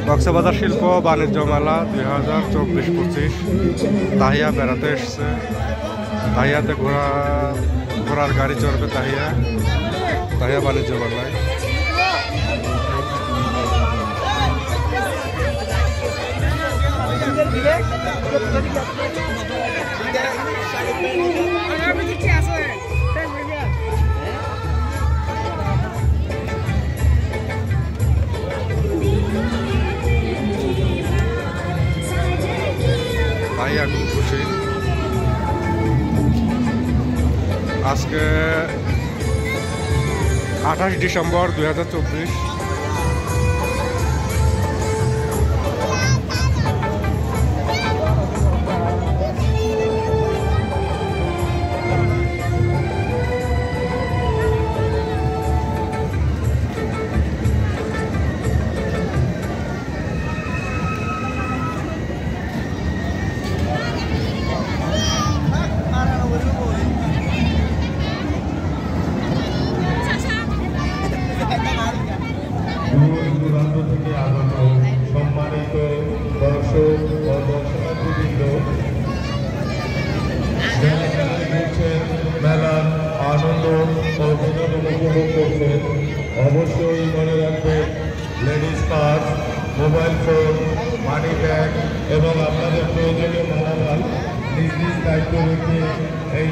কক্সবাজার শিল্প বাণিজ্য মেলা 2024-25 তাহিয়া বেড়াতে এসছে। তাহিয়াতে ঘোড়ার গাড়ি চড়বে। তাহিয়া বাণিজ্য মেলায় খুব খুশি। আজকে 28 ডিসেম্বর 2024। দূর-দূরান্ত থেকে আগত সম্মানিত দর্শক ও দর্শনার্থীবৃন্দ, মেলার আনন্দ ও বিনোদন উপভোগ করছেন। অবশ্যই মনে রাখবেন, ladies purse, mobile phone, money bag এবং আপনাদের প্রয়োজনীয় মালামাল নিজ নিজ দায়িত্ব রেখে এই